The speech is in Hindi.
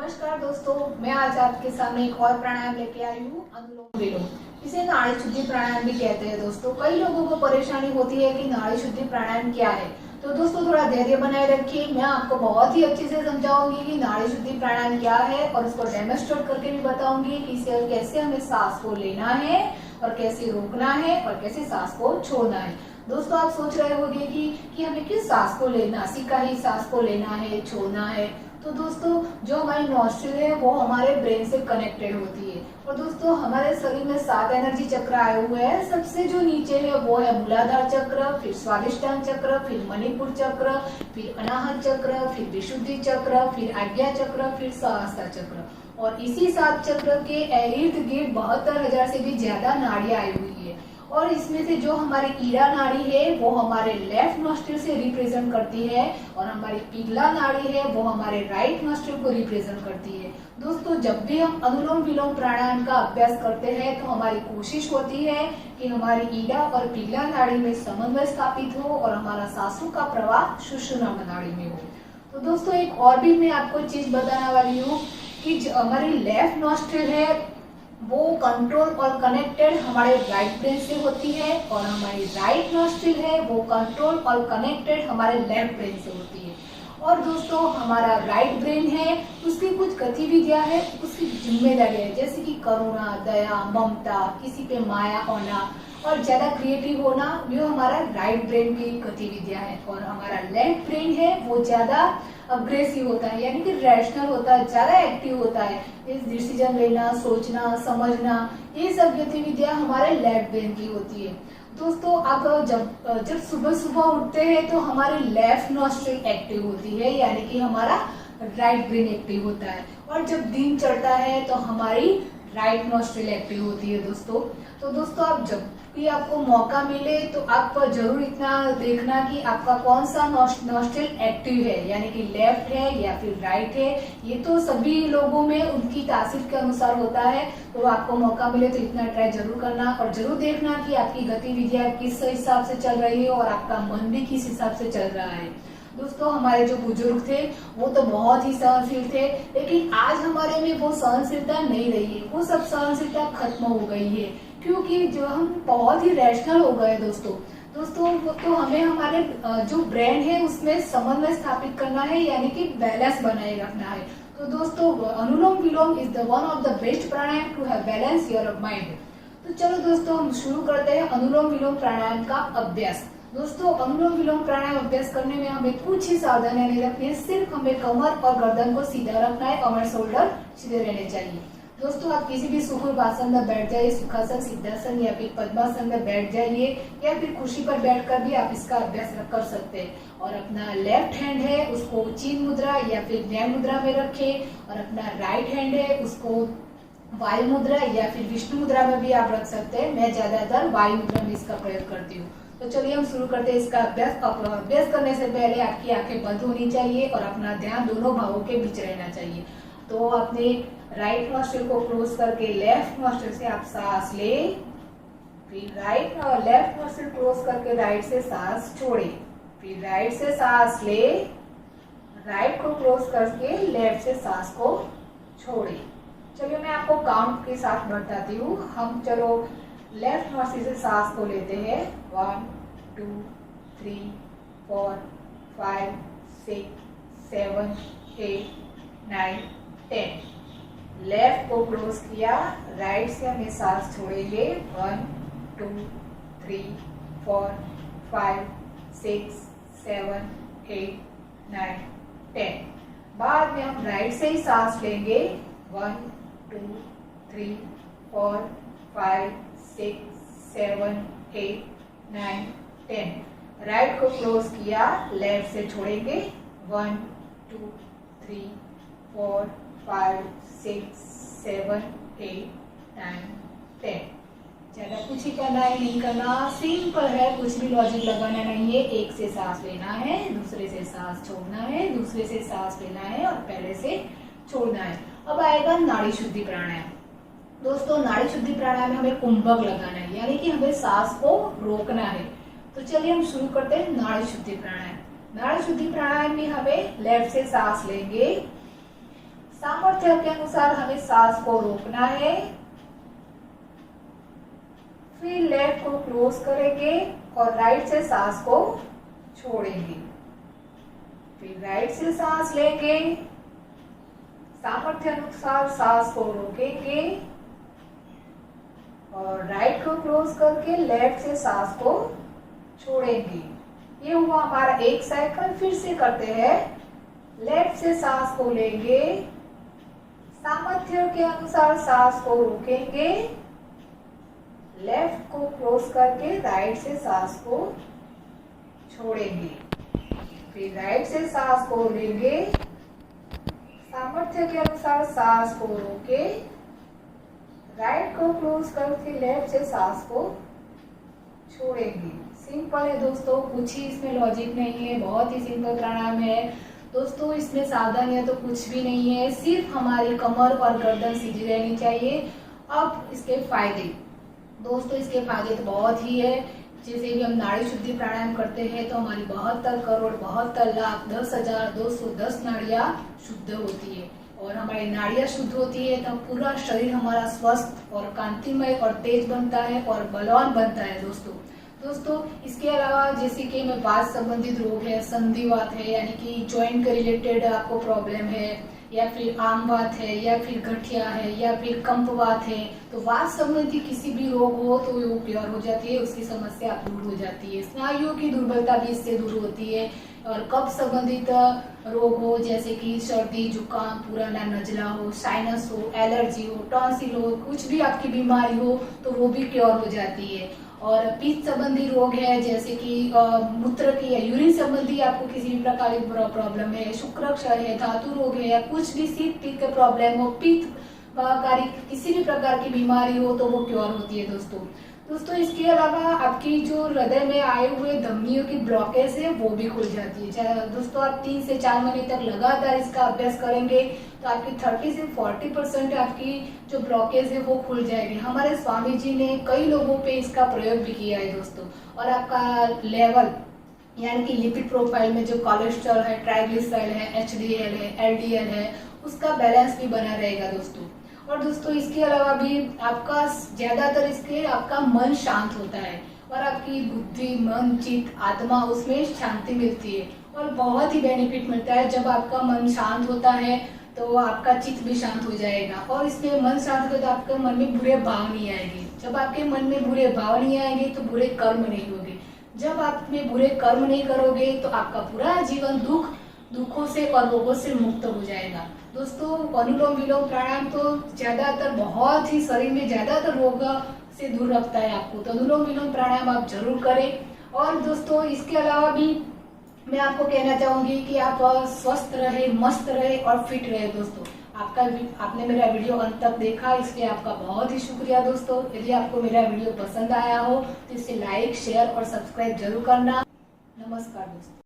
नमस्कार दोस्तों, मैं आज आपके सामने एक और प्राणायाम लेके आई हूँ, अनुलोम विलोम। इसे नाड़ी शुद्धि प्राणायाम भी कहते हैं। दोस्तों, कई लोगों को परेशानी होती है कि नाड़ी शुद्धि प्राणायाम क्या है। तो दोस्तों, थोड़ा धैर्य बनाए रखिए। मैं आपको बहुत ही अच्छे से समझाऊंगी कि नाड़ी शुद्धि प्राणायाम क्या है और उसको डेमोन्स्ट्रेट करके भी बताऊंगी कि इसे कैसे हमें सांस को लेना है और कैसे रोकना है और कैसे सांस को छोड़ना है। दोस्तों, आप सोच रहे होंगे कि हमें किस सांस को लेना, नासिका ही सांस को लेना है, छोड़ना है। तो दोस्तों, जो हमारी नॉस्ट्रिल है वो हमारे ब्रेन से कनेक्टेड होती है। और दोस्तों, हमारे शरीर में 7 एनर्जी चक्र आए हुए हैं। सबसे जो नीचे है वो है मूलाधार चक्र, फिर स्वादिष्टान चक्र, फिर मणिपुर चक्र, फिर अनाहत चक्र, फिर विशुद्धि चक्र, फिर आज्ञा चक्र, फिर सहस्त्र चक्र। और इसी 7 चक्र के इर्द गिर्द 72,000 से भी ज्यादा नाड़ियां आई हुई है। और इसमें से जो हमारी ईड़ा नाड़ी है वो हमारे लेफ्ट नॉस्ट्रिल से रिप्रेजेंट करती है और हमारी पिघला नाड़ी है वो हमारे राइट नॉस्ट्रिल को रिप्रेजेंट करती है। दोस्तों, जब भी हम अनुलोम विलोम प्राणायाम का अभ्यास करते हैं तो हमारी कोशिश होती है कि हमारी ईड़ा और पिघला नाड़ी में समन्वय स्थापित हो और हमारा सांसों का प्रवाह सुषुम्ना नाड़ी में हो। तो दोस्तों, एक और भी मैं आपको चीज बताने वाली हूँ कि जो हमारी लेफ्ट नॉस्ट्रिल है वो कंट्रोल और कनेक्टेड हमारे राइट ब्रेन से होती है और हमारी राइट नॉस्ट्रिल है वो कंट्रोल और कनेक्टेड हमारे लेफ्ट ब्रेन से होती है। और दोस्तों, हमारा राइट ब्रेन है उसकी कुछ गतिविधियां है, उसकी जिम्मेदारी है, जैसे कि करुणा, दया, ममता, किसी पे माया होना और ज्यादा क्रिएटिव होना, ये हमारा राइट ब्रेन की गतिविधियां है। और हमारा लेफ्ट ब्रेन है वो ज्यादा अग्रेसिव होता है, यानी कि रैशनल होता है, ज्यादा एक्टिव होता है। इस डिसीजन लेना, सोचना, समझना, ये सब गतिविधियां हमारे लेफ्ट ब्रेन की होती है। दोस्तों, आप जब सुबह सुबह उठते हैं तो हमारी लेफ्ट नॉस्ट्रिल एक्टिव होती है, यानी कि हमारा राइट ब्रेन एक्टिव होता है। और जब दिन चढ़ता है तो हमारी राइट नॉस्ट्रिल एक्टिव होती है। दोस्तों, आप जब भी आपको मौका मिले तो आप जरूर इतना देखना कि आपका कौन सा नॉस्ट्रिल एक्टिव है, यानी कि लेफ्ट है या फिर राइट है। ये तो सभी लोगों में उनकी तासीर के अनुसार होता है। तो आपको मौका मिले तो इतना ट्राई जरूर करना और जरूर देखना कि आपकी गतिविधियां किस हिसाब से चल रही है और आपका मन भी किस हिसाब से चल रहा है। दोस्तों, हमारे जो बुजुर्ग थे वो तो बहुत ही सहनशील थे, लेकिन आज हमारे में वो सहनशीलता नहीं रही है। वो सब सहनशीलता खत्म हो गई है क्योंकि जो हम बहुत ही रैशनल हो गए। दोस्तों तो हमें हमारे जो ब्रेन है उसमें समन्वय स्थापित करना है, यानी कि बैलेंस बनाए रखना है। तो दोस्तों, anulom vilom is the one of the best pranayama to have balance your mind. तो चलो दोस्तों, हम शुरू करते हैं अनुलोम विलोम प्राणायाम का अभ्यास। दोस्तों, अनुलोम विलोम प्राणायाम अभ्यास करने में हमें कुछ ही सावधानियां नहीं रखनी है। सिर्फ हमें कमर और गर्दन को सीधा रखना है और हमारे शोल्डर सीधे रहने चाहिए। दोस्तों, आप किसी भी सुखासन में बैठ जाइए, सुखासन, सिद्धासन या फिर पद्मासन में बैठ जाइए या फिर कुर्सी पर बैठकर भी आप इसका अभ्यास कर सकते हैं। और अपना लेफ्ट हैंड है उसको चीन मुद्रा या फिर न्याय मुद्रा में रखें और अपना राइट हैंड है उसको वायु मुद्रा या फिर विष्णु मुद्रा में भी आप रख सकते हैं। मैं ज्यादातर वायु मुद्रा में इसका प्रयोग करती हूँ। तो चलिए हम शुरू करते हैं इसका अभ्यास। अभ्यास करने से पहले आपकी आंखें बंद होनी चाहिए और अपना ध्यान दोनों भावों के बीच रहना चाहिए। तो अपने राइट नॉस्ट्रिल को क्लोज करके लेफ्ट नॉस्ट्रिल से आप सांस ले, फिर राइट और लेफ्ट नॉस्ट्रिल क्लोज करके राइट से सांस छोड़े, फिर राइट से सांस ले, राइट को क्लोज करके लेफ्ट से सांस को छोड़े। चलिए मैं आपको काउंट के साथ बताती हूँ। हम चलो लेफ्ट नॉस्ट्रिल से सांस को लेते हैं 1 2 3 4 5 6 7 8 9 10। लेफ्ट को क्लोज किया, राइट से हमें सांस छोड़ेंगे 1 2 3 4 5 6 7 8 9 10। बाद में हम राइट से ही सांस लेंगे 1 2 3 4 5 6 7 8 9 10। राइट को क्लोज किया, लेफ्ट से छोड़ेंगे 1 2 3 4 5 6 7 8 9 10। ज्यादा कुछ ही करना है नहीं करना, सिंपल है, कुछ भी लॉजिक लगाना नहीं है। एक से सांस लेना है, दूसरे से सांस छोड़ना है, दूसरे से सांस लेना है और पहले से छोड़ना है। अब आएगा नाड़ी शुद्धि प्राणायाम। दोस्तों, नाड़ी शुद्धि प्राणायाम में हमें कुंभक लगाना है, यानी कि हमें सांस को रोकना है। तो चलिए हम शुरू करते हैं नाड़ी शुद्धि प्राणायाम। नाड़ी शुद्धि प्राणायाम में हमें लेफ्ट से सांस लेंगे, सांबर सामर्थ्य के अनुसार हमें सांस को रोकना है, फिर लेफ्ट को क्लोज करेंगे और राइट से सांस को छोड़ेंगे। फिर राइट से सांस लेंगे, सामर्थ्य अनुसार सांस को रोकेंगे और राइट को क्लोज करके लेफ्ट से सांस को छोड़ेंगे। ये हुआ हमारा एक साइकिल। फिर से करते हैं। लेफ्ट से सांस को लेंगे, सामर्थ्य के अनुसार सांस को रोकेंगे, लेफ्ट को क्लोज करके राइट से सांस को छोड़ेंगे। फिर राइट से सांस को लेंगे, सामर्थ्य के अनुसार सांस को रोके, राइट को क्लोज करके लेफ्ट से सांस को छोड़ेंगे। सिंपल है दोस्तों, कुछ ही इसमें लॉजिक नहीं है, बहुत ही सिंपल प्राणायाम है दोस्तों। इसमें सावधानियां तो कुछ भी नहीं है, सिर्फ हमारी कमर और गर्दन सीधी रहनी चाहिए। अब इसके फायदे दोस्तों, इसके फायदे तो बहुत ही है। जैसे भी हम नाड़ी शुद्धि प्राणायाम करते हैं तो हमारी 72 करोड़ 72 लाख 10,210 नाड़ियां शुद्ध होती है और हमारी नाड़ियां शुद्ध होती है तो पूरा शरीर हमारा स्वस्थ और कांतिमय और तेज बनता है और बलवान बनता है दोस्तों। इसके अलावा जैसे कि में वात संबंधित रोग है, संधिवात है यानी कि जॉइंट के रिलेटेड आपको प्रॉब्लम है, या फिर आमवात है, या फिर गठिया है, या फिर कंपवात है, तो वात संबंधी किसी भी रोग हो तो वो क्लियर हो जाती है, उसकी समस्या दूर हो जाती है। स्नायुओं की दुर्बलता भी इससे दूर होती है। और कफ संबंधित रोग हो जैसे कि सर्दी, जुकाम, पुराना नजला हो, साइनस हो, एलर्जी हो, टॉन्सिल हो, कुछ भी आपकी बीमारी हो तो वो भी क्योर हो जाती है। और पित्त संबंधी रोग है जैसे कि मूत्र की या यूरिन संबंधी आपको किसी भी प्रकार की प्रॉब्लम है, शुक्रक्षय है, धातु रोग है, या कुछ भी शीत पित्त का प्रॉब्लम हो, पित्त कारी किसी भी प्रकार की बीमारी हो तो वो क्योर होती है दोस्तों। इसके अलावा आपकी जो हृदय में आए हुए धमनियों की ब्लॉकेज है वो भी खुल जाती है। दोस्तों आप 3 से 4 महीने तक लगातार इसका अभ्यास करेंगे तो आपकी 30 से 40% आपकी जो ब्लॉकेज है वो खुल जाएगी। हमारे स्वामी जी ने कई लोगों पे इसका प्रयोग भी किया है दोस्तों। और आपका लेवल यानी कि लिपिड प्रोफाइल में जो कोलेस्ट्रॉल है, ट्राइग्लिसराइड है, HDL है, LDL है, उसका बैलेंस भी बना रहेगा दोस्तों। और दोस्तों इसके अलावा भी आपका ज्यादातर इसके आपका मन शांत होता है और आपकी बुद्धि, मन, चित्त, आत्मा उसमें शांति मिलती है और बहुत ही बेनिफिट मिलता है। जब आपका मन शांत होता है तो आपका चित्त भी शांत हो जाएगा और इसमें मन शांत होगा तो आपके मन में बुरे भाव नहीं आएंगे। जब आपके मन में बुरे भाव नहीं आएंगे तो बुरे कर्म नहीं होंगे। जब आप में बुरे कर्म नहीं करोगे तो आपका पूरा जीवन दुखों से और रोगों से मुक्त हो जाएगा दोस्तों। अनुलोम विलोम प्राणायाम तो ज्यादातर बहुत ही शरीर में ज्यादातर रोग से दूर रखता है आपको, तो अनुलोम विलोम प्राणायाम आप जरूर करें। और दोस्तों इसके अलावा भी मैं आपको कहना चाहूंगी कि आप स्वस्थ रहे, मस्त रहे और फिट रहे दोस्तों। आपने मेरा वीडियो अंत तक देखा इसलिए आपका बहुत ही शुक्रिया दोस्तों। यदि आपको मेरा वीडियो पसंद आया हो तो इसे लाइक, शेयर और सब्सक्राइब जरूर करना। नमस्कार दोस्तों।